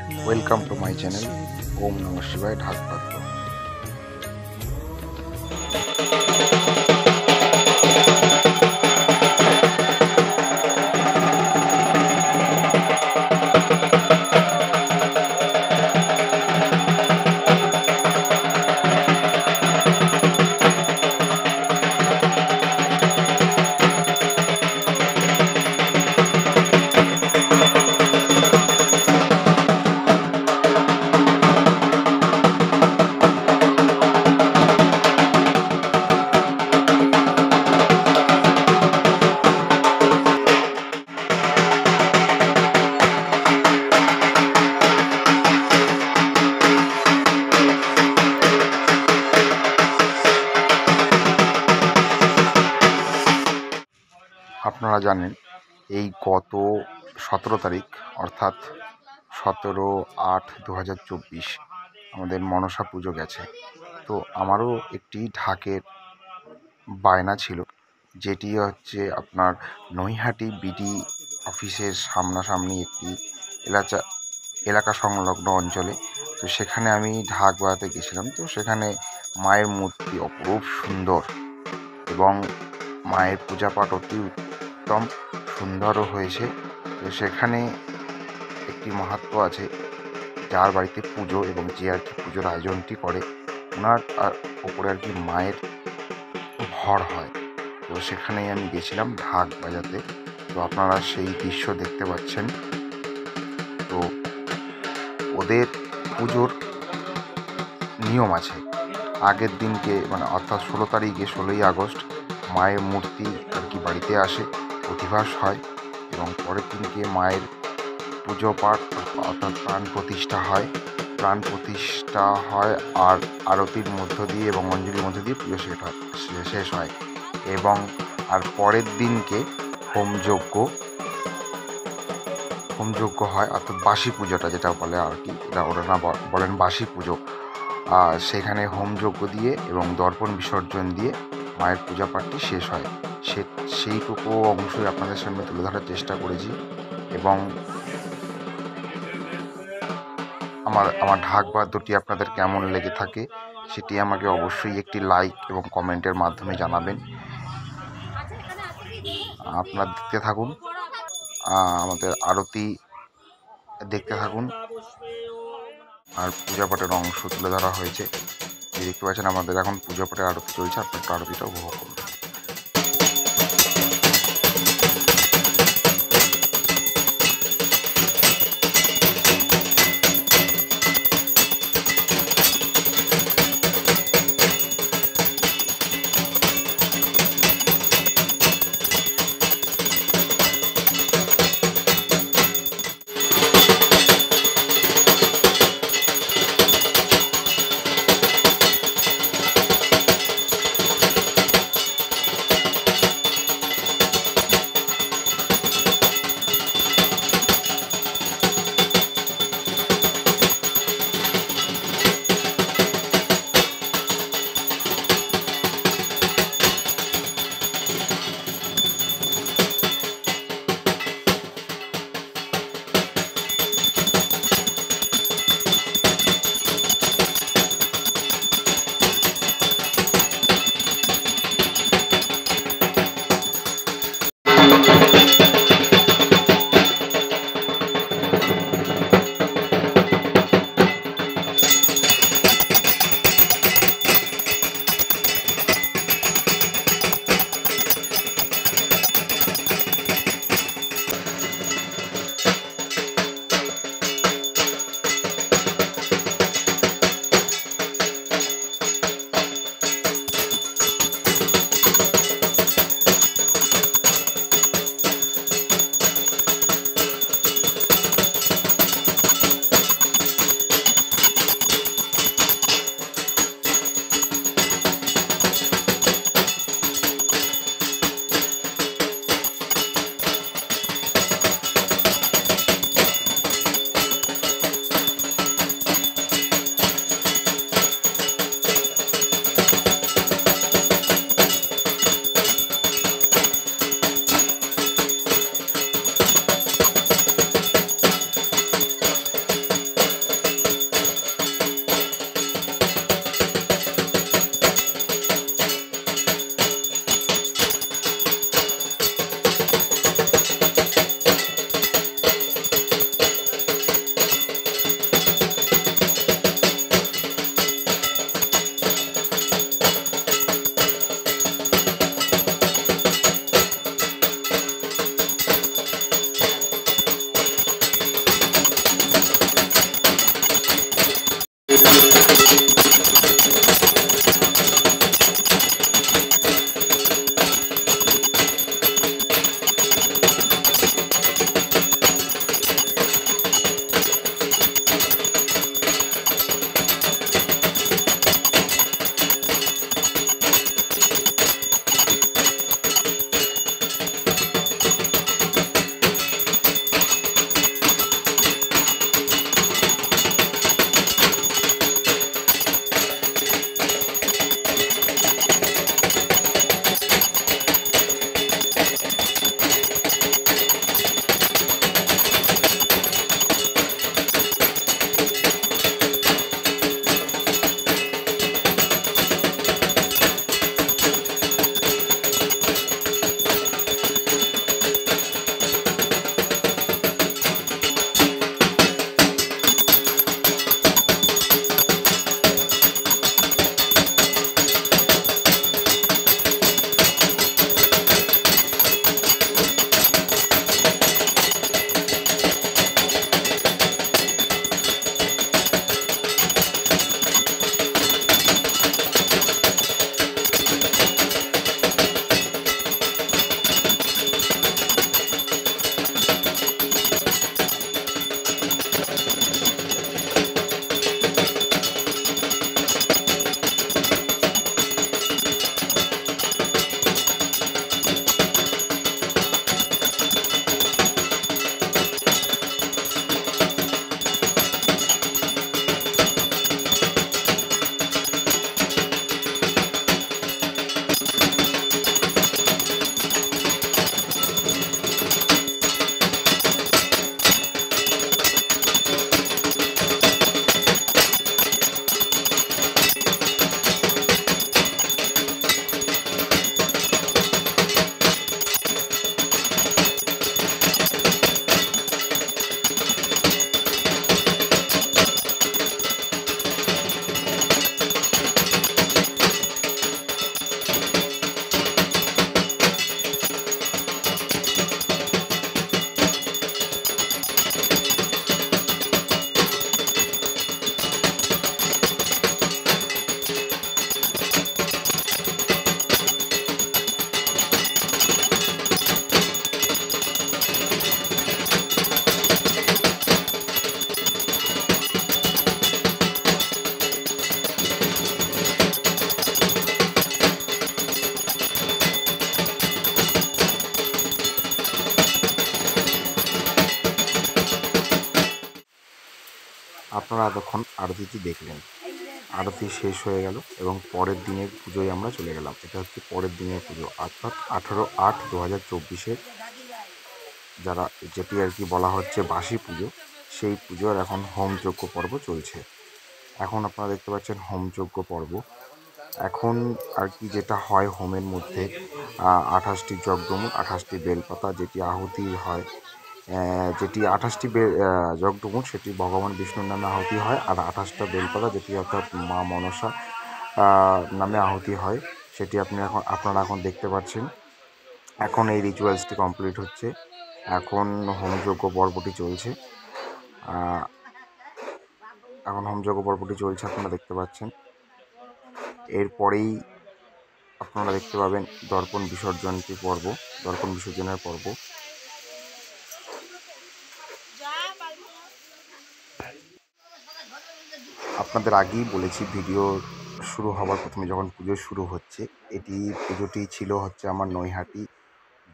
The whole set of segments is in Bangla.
Welcome to my channel Om Namah Shivaya Dhak Patro। আপনারা জানেন এই গত 17 তারিখ অর্থাৎ 17/8/2024 আমাদের মনসা পুজো গেছে। তো আমারও একটি ঢাকের বায়না ছিল, যেটি হচ্ছে আপনার নৈহাটি বিডি অফিসের সামনাসামনি একটি এলাকা সংলগ্ন অঞ্চলে। তো সেখানে আমি ঢাক বাজাতে গেছিলাম। তো সেখানে মায়ের মূর্তি অপরূপ সুন্দর এবং মায়ের পূজাপাঠ অতি উত্তম সুন্দরও হয়েছে। তো সেখানে একটি মাহাত্ম্য আছে, যার বাড়িতে পুজো এবং যে আর কি পুজোর আয়োজনটি করে ওনার ওপরে আর কি মায়ের ভর হয়। তো সেখানেই আমি গেছিলাম ঢাক বাজাতে। তো আপনারা সেই দৃশ্য দেখতে পাচ্ছেন। তো ওদের পুজোর নিয়ম আছে, আগের দিনকে মানে অর্থাৎ 16 তারিখে 16ই আগস্ট মায়ের মূর্তি আর কি বাড়িতে আসে, অধিবাস হয় এবং পরের দিনকে মায়ের পুজো পাঠ অর্থাৎ প্রাণ প্রতিষ্ঠা হয় আর আরতির মধ্য দিয়ে এবং অঞ্জলির মধ্য দিয়ে পুজো শেষ হয় এবং আর পরের দিনকে হোমযজ্ঞ হয়, অর্থাৎ বাসি পুজোটা যেটা বলে আর কি, এটা ওরা বলেন বাসি পুজো। সেখানে হোমযজ্ঞ দিয়ে এবং দর্পণ বিসর্জন দিয়ে মায়ের পূজা পাঠটি শেষ হয়। সেইটুকু অংশই আপনাদের সামনে তুলে ধরার চেষ্টা করেছি এবং আমার ঢাক বাদ্যটি আপনাদের কেমন লেগে থাকে সেটি আমাকে অবশ্যই একটি লাইক এবং কমেন্টের মাধ্যমে জানাবেন। আপনারা দেখতে থাকুন, আমাদের আরতি দেখতে থাকুন। আর পূজা পাঠের অংশ তুলে ধরা হয়েছে, দেখতে পাচ্ছেন আমাদের এখন পূজা পাঠের আরতি চলছে। আপনার আরতিটা উপভোগ করুন। আপনারা এতক্ষণ আরতিটি দেখলেন। আরতি শেষ হয়ে গেল এবং পরের দিনের পুজোয় আমরা চলে গেলাম। এটা হচ্ছে পরের দিনের পুজো, অর্থাৎ 18/8/2024 যারা যেটি আর কি বলা হচ্ছে বাসি পুজো, সেই পুজোর এখন হোমযজ্ঞ পর্ব চলছে। এখন আপনারা দেখতে পাচ্ছেন হোমযজ্ঞ পর্ব। এখন আর কি যেটা হয় হোমের মধ্যে 28টি যজ্ঞমূল, 28টি বেলপাতা যেটি আহুতি হয়, যেটি 28টি যজ্ঞমূল সেটি ভগবান বিষ্ণুর নামে আহুতি হয়, আর 28টা বেলপাতা যেটি অর্থাৎ মা মনসা নামে আহুতি হয়, সেটি আপনারা এখন দেখতে পাচ্ছেন। এখন এই রিচুয়ালসটি কমপ্লিট হচ্ছে, এখন হোমযজ্ঞ পর্বটি চলছে। এখন হোমযজ্ঞ পর্বটি চলছে আপনারা দেখতে পাচ্ছেন। এরপরেই আপনারা দেখতে পাবেন দর্পণ বিসর্জনের পর্ব। আপনাদের আগেই বলেছি ভিডিও শুরু হওয়ার প্রথমে যখন পুজো শুরু হচ্ছে, পুজোটি ছিল হচ্ছে আমার নৈহাটি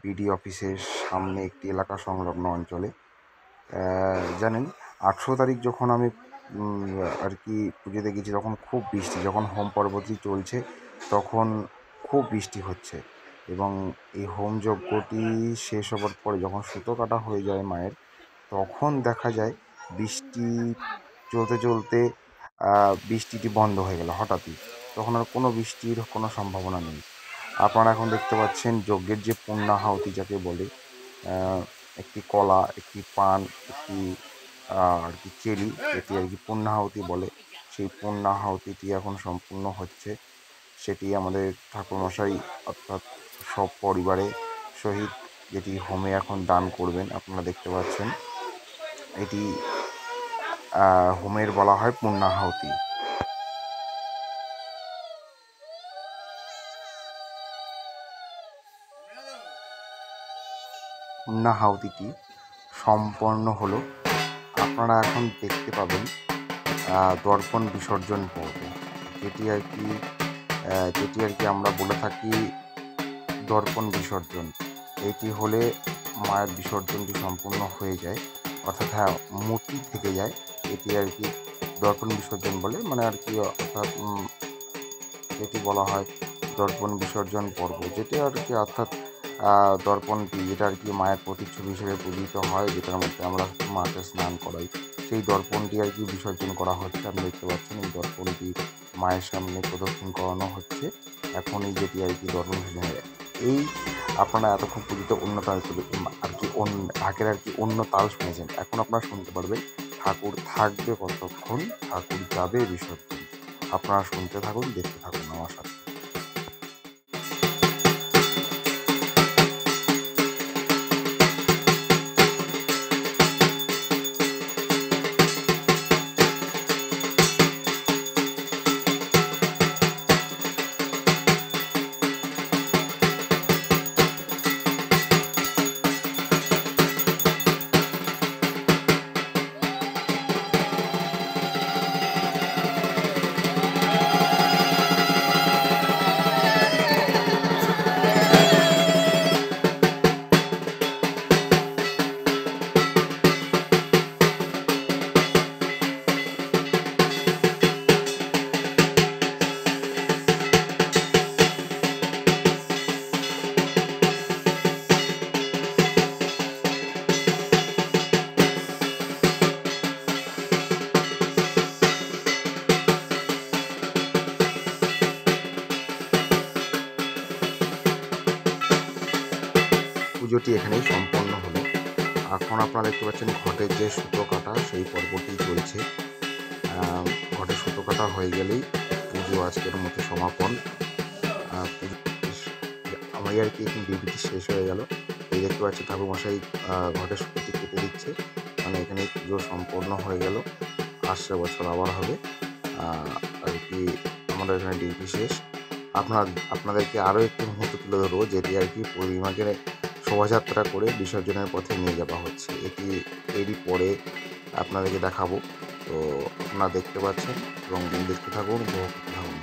বিডি অফিসের সামনে একটি এলাকা সংলগ্ন অঞ্চলে। জানেন 18 তারিখ যখন আমি আর কি পুজোতে গেছি তখন খুব বৃষ্টি, যখন হোম পর্বটি চলছে তখন খুব বৃষ্টি হচ্ছে, এবং এই হোমযজ্ঞটি শেষ হবার পরে যখন সুতো কাটা হয়ে যায় মায়ের, তখন দেখা যায় বৃষ্টি চলতে চলতে বৃষ্টিটি বন্ধ হয়ে গেল হঠাৎই। তখন আর কোনো বৃষ্টির কোনো সম্ভাবনা নেই। আপনারা এখন দেখতে পাচ্ছেন যজ্ঞের যে পূর্ণাহুতি যাকে বলে, একটি কলা, একটি পান, একটি আর কি চেরি, এটি আর কি পূর্ণাহুতি বলে, সেই পূর্ণাহুতিটি এখন সম্পূর্ণ হচ্ছে। সেটি আমাদের ঠাকুরমশাই অর্থাৎ সব পরিবারে সহিত যেটি হোমে এখন দান করবেন আপনারা দেখতে পাচ্ছেন। এটি হোমের বলা হয় পূর্ণাহুতি। পূর্ণাহুতিটি সম্পন্ন হলো। আপনারা এখন দেখতে পাবেন দর্পণ বিসর্জন পর্ব, যেটি আর কি আমরা বলে থাকি দর্পণ বিসর্জন। এটি হলে মায়ের বিসর্জনটি সম্পূর্ণ হয়ে যায়, অর্থাৎ হ্যাঁ মূর্তি থেকে যায়, এটি আর কি দর্পণ বিসর্জন বলে, মানে আর কি অর্থাৎ যেটি বলা হয় দর্পণ বিসর্জন পর্ব, যেটি আর কি অর্থাৎ দর্পণটি যেটা আর কি মায়ের প্রতিচ্ছবি হিসেবে পূজিত হয়, যেটার মধ্যে আমরা মাকে স্নান করাই, সেই দর্পণটি আর কি বিসর্জন করা হচ্ছে। আপনি দেখতে পাচ্ছেন এই দর্পণটি মায়ের সামনে প্রদক্ষিণ করানো হচ্ছে এখনই, যেটি আর কি দর্পণ বিসর্জন। এই আপনারা এতক্ষণ পূজিত অন্য তাল আর কি ঢাকের আর কি অন্য তাল শুনেছেন, এখন আপনারা শুনতে পারবেন ঠাকুর থাকবে কতক্ষণ, ঠাকুর যাবে বিসর্জন। আপনারা শুনতে থাকুন, দেখতে থাকুন আমার সাথে। পুজোটি এখানেই সম্পন্ন হলো। এখন আপনারা দেখতে পাচ্ছেন ঘটের যে সুতো কাটা সেই পর্বটি চলছে। ঘটে সুতো কাটা হয়ে গেলেই পুজো আজকের মতো সমাপন। আমার আর কি এখন ডিউটি শেষ হয়ে গেল। এই দেখতে পাচ্ছি ঠাকুরমশাই ঘটের সুতোটি কেটে দিচ্ছে, মানে এখানে পুজো সম্পন্ন হয়ে গেল। আসছে বছর আবার হবে আর কি। আমাদের এখানে ডিউটি শেষ। আপনাদেরকে আরও একটি মুহূর্ত তুলে ধরবো, যেটি আর কি প্রতিমাকে শোভাযাত্রা করে বিসর্জনের পথে নিয়ে যাওয়া হচ্ছে। এরই পরে আপনাদেরকে দেখাবো। তো আপনারা দেখতে পাচ্ছেন এবং দেখতে থাকুন, উপভোগ করতে থাকুন।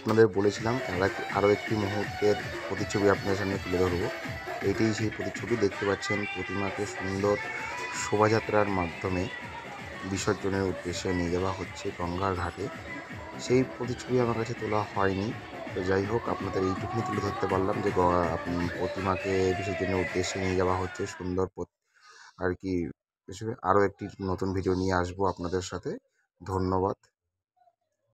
আপনাদের বলেছিলাম আরও একটি মুহূর্তের প্রতিচ্ছবি আপনাদের সামনে তুলে ধরবো। এইটাই সেই প্রতিচ্ছবি। দেখতে পাচ্ছেন প্রতিমাকে সুন্দর শোভাযাত্রার মাধ্যমে বিসর্জনের উদ্দেশ্যে নিয়ে যাওয়া হচ্ছে গঙ্গার ঘাটে। সেই প্রতিচ্ছবি আমার কাছে তোলা হয়নি। তো যাই হোক, আপনাদের এইটুকুনি তুলে ধরতে পারলাম যে প্রতিমাকে বিসর্জনের উদ্দেশ্যে নিয়ে যাওয়া হচ্ছে সুন্দর আর কি হিসেবে। আরও একটি নতুন ভিডিও নিয়ে আসবো আপনাদের সাথে। ধন্যবাদ।